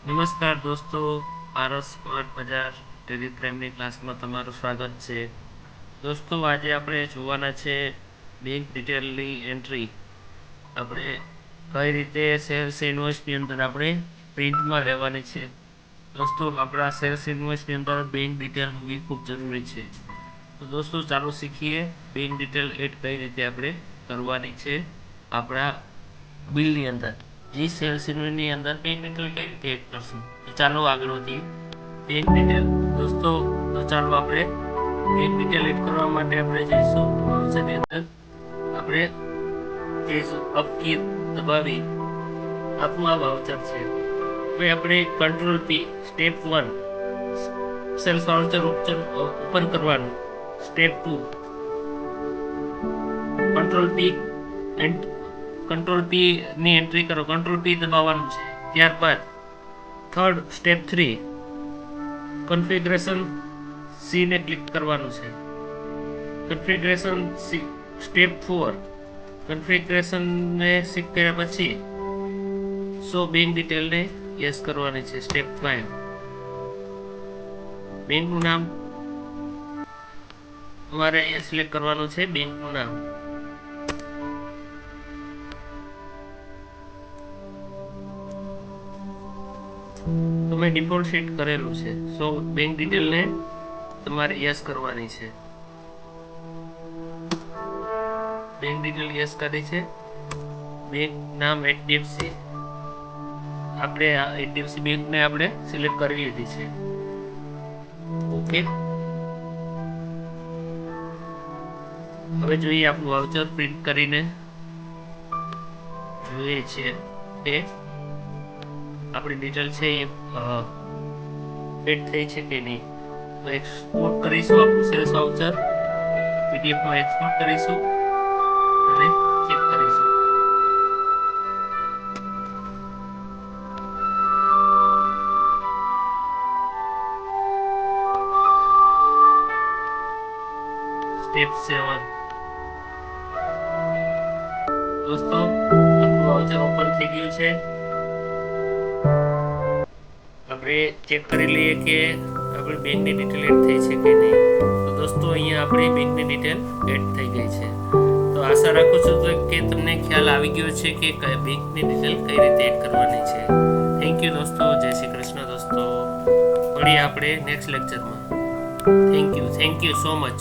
નમસ્કાર દોસ્તો, પારસ સ્માર્ટ બજાર ટેલિગ્રામની ક્લાસમાં તમારું સ્વાગત છે. દોસ્તો, આજે આપણે જોવાના છે બેંક ડિટેલની એન્ટ્રી. આપણે કઈ રીતે સેલ્સ ઇન્વોઇસની અંદર આપણે પ્રિન્ટમાં લેવાની છે. દોસ્તો, આપણા સેલ્સ ઇન્વોઇસની અંદર બેંક ડિટેલ હોવી ખૂબ જરૂરી છે. તો દોસ્તો, ચાલો શીખીએ બેંક ડિટેલ એડ કઈ રીતે આપણે કરવાની છે આપણા બિલની અંદર. જે સેલ્સ ઇન્વોઇસની અંદર બેંક ડિટેલ કઈ રીતે એડ કરશું. ચાલો આગળ વધીએ. બેંક ડિટેલ દોસ્તો, તો ચાલો આપણે બેંક ડિટેલ એડ કરવા માટે આપણે જઈશું વાઉચરની અંદર. આપણે જઈશું અપ કી દબાવી. આપણું આ વાઉચર છે. હવે આપણે કંટ્રોલ પી સ્ટેપ 1 સેલ્સ વાઉચર ઓપન કરવાનું. સ્ટેપ 2 કંટ્રોલ પી ની એન્ટ્રી કરો. કંટ્રોલ પી દબાવવાનું છે. ત્યારબાદ થર્ડ સ્ટેપ 3 કન્ફિગરેશન સી ને ક્લિક કરવાનું છે. કન્ફિગરેશન સી સ્ટેપ 4 કન્ફિગરેશન ને સિક કર્યા પછી સો બેંક ડિટેલને યસ કરવાની છે. સ્ટેપ 5 બેંકનું નામ તમારે અહીંયા સિલેક્ટ કરવાનું છે. બેંકનું નામ તમે ડિફોલ્ટ સેટ કરેલું છે. સો બેંક ડિટેલને તમારે યસ કરવાની છે. બેંક ડિટેલ યસ કરી છે. બેંક નામ એચડીએફસી, આપણે આ એચડીએફસી બેંકને આપણે સિલેક્ટ કરી લીધી છે. ઓકે, હવે જોઈએ આપણું વાઉચર પ્રિન્ટ કરીને જોઈએ છે કે આપણી ડિટેલ છે એ એડ થઈ છે કે નહીં. તો એક્સપોર્ટ કરીશું આપણું સેલ્સ વાઉચર, પીડીએફમાં એક્સપોર્ટ કરીશું અને ચેક કરીશું. સ્ટેપ 7 દોસ્તો, આપણું વાઉચર ઓપન થઈ ગયું છે. આપણે ચેક કરી લઈએ કે આપણી બેંકની ડિટેલ એડ થઈ છે કે નહીં. તો દોસ્તો, અહીંયા આપણી બેંકની ડિટેલ એડ થઈ ગઈ છે. તો આશા રાખું છું કે તમને ખ્યાલ આવી ગયો છે કે બેંકની ડિટેલ કઈ રીતે એડ કરવાની છે. થેન્ક યુ દોસ્તો. જય શ્રી કૃષ્ણ દોસ્તો. મળીએ આપણે નેક્સ્ટ લેક્ચરમાં. Thank you so much.